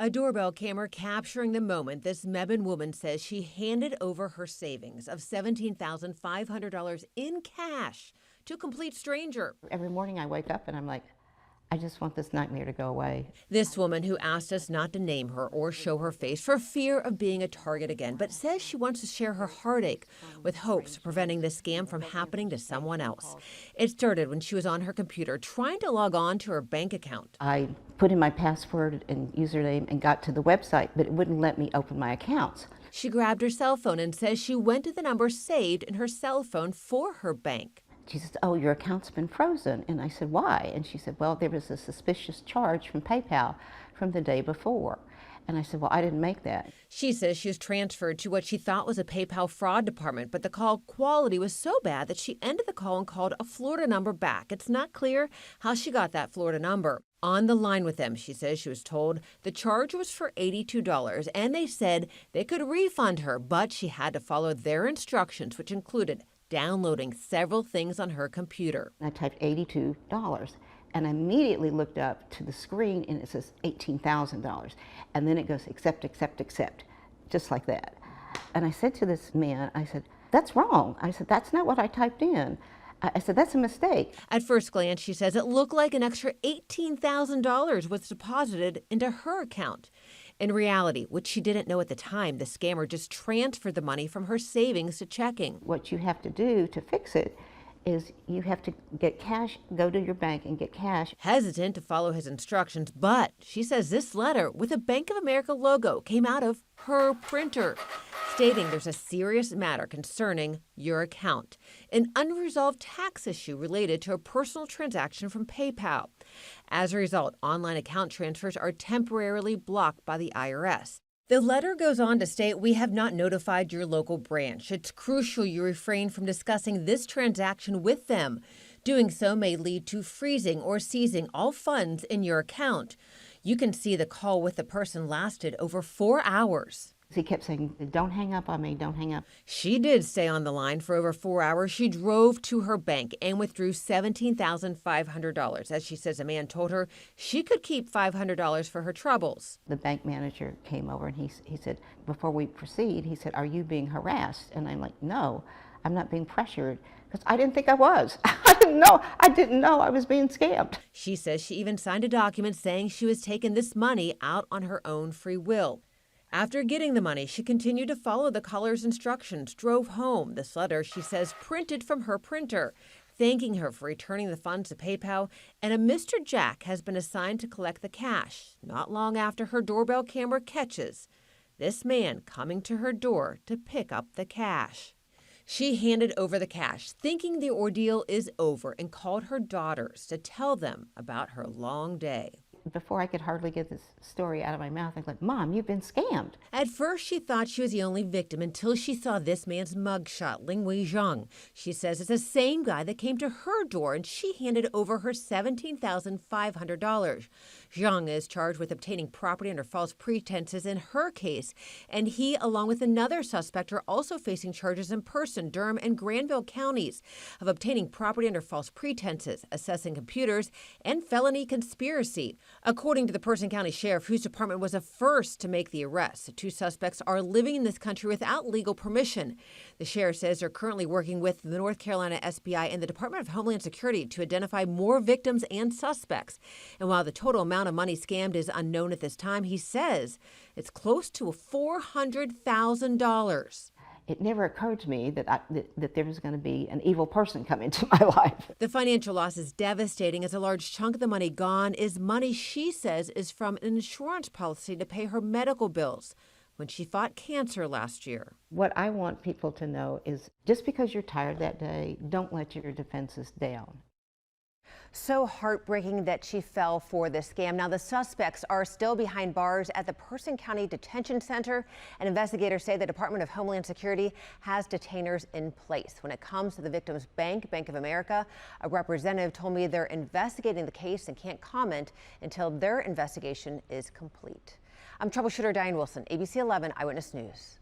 A doorbell camera capturing the moment this Mebane woman says she handed over her savings of $17,500 in cash to a complete stranger. Every morning I wake up and I'm like, I just want this nightmare to go away. This woman, who asked us not to name her or show her face for fear of being a target again, but says she wants to share her heartache with hopes of preventing this scam from happening to someone else. It started when she was on her computer trying to log on to her bank account. I put in my password and username and got to the website, but it wouldn't let me open my accounts. She grabbed her cell phone and says she went to the number saved in her cell phone for her bank. She says, oh, your account's been frozen. And I said, why? And she said, well, there was a suspicious charge from PayPal from the day before. And I said, well, I didn't make that. She says she was transferred to what she thought was a PayPal fraud department, but the call quality was so bad that she ended the call and called a Florida number back. It's not clear how she got that Florida number. On the line with them, she says she was told the charge was for $82, and they said they could refund her, but she had to follow their instructions, which included downloading several things on her computer. I typed $82 and I immediately looked up to the screen and it says $18,000. And then it goes accept, accept, accept, just like that. And I said to this man, I said, that's wrong. I said, that's not what I typed in. I said, that's a mistake. At first glance, she says it looked like an extra $18,000 was deposited into her account. In reality, which she didn't know at the time, the scammer just transferred the money from her savings to checking. What you have to do to fix it is you have to get cash, go to your bank and get cash. Hesitant to follow his instructions, but she says this letter with a Bank of America logo came out of her printer, stating there's a serious matter concerning your account, an unresolved tax issue related to a personal transaction from PayPal. As a result, online account transfers are temporarily blocked by the IRS. The letter goes on to state, we have not notified your local branch. It's crucial you refrain from discussing this transaction with them. Doing so may lead to freezing or seizing all funds in your account. You can see the call with the person lasted over 4 hours. He kept saying, don't hang up on me, don't hang up. She did stay on the line for over 4 hours. She drove to her bank and withdrew $17,500. As she says, a man told her she could keep $500 for her troubles. The bank manager came over and he said, before we proceed, he said, are you being harassed? And I'm like, no, I'm not being pressured. Because I didn't think I was. I didn't know I was being scammed. She says she even signed a document saying she was taking this money out on her own free will. After getting the money, she continued to follow the caller's instructions, drove home. This letter, she says, printed from her printer, thanking her for returning the funds to PayPal, and a Mr. Jack has been assigned to collect the cash. Not long after her doorbell camera catches this man coming to her door to pick up the cash. She handed over the cash, thinking the ordeal is over, and called her daughters to tell them about her long day. Before I could hardly get this story out of my mouth, I was like, Mom, you've been scammed. At first, she thought she was the only victim until she saw this man's mugshot, Lingwei Zhang. She says it's the same guy that came to her door, and she handed over her $17,500. Zhang is charged with obtaining property under false pretenses in her case, and he, along with another suspect, are also facing charges in Person, Durham, and Granville counties of obtaining property under false pretenses, accessing computers, and felony conspiracy. According to the Person County Sheriff, whose department was the first to make the arrest, the two suspects are living in this country without legal permission. The sheriff says they're currently working with the North Carolina SBI and the Department of Homeland Security to identify more victims and suspects. And while the total amount of money scammed is unknown at this time, he says it's close to $400,000. It never occurred to me that there was going to be an evil person come into my life. The financial loss is devastating, as a large chunk of the money gone is money she says is from an insurance policy to pay her medical bills when she fought cancer last year. What I want people to know is just because you're tired that day, don't let your defenses down. So heartbreaking that she fell for this scam. Now, the suspects are still behind bars at the Person County Detention Center, and investigators say the Department of Homeland Security has detainers in place. When it comes to the victim's bank, Bank of America, a representative told me they're investigating the case and can't comment until their investigation is complete. I'm troubleshooter Diane Wilson, ABC 11 Eyewitness News.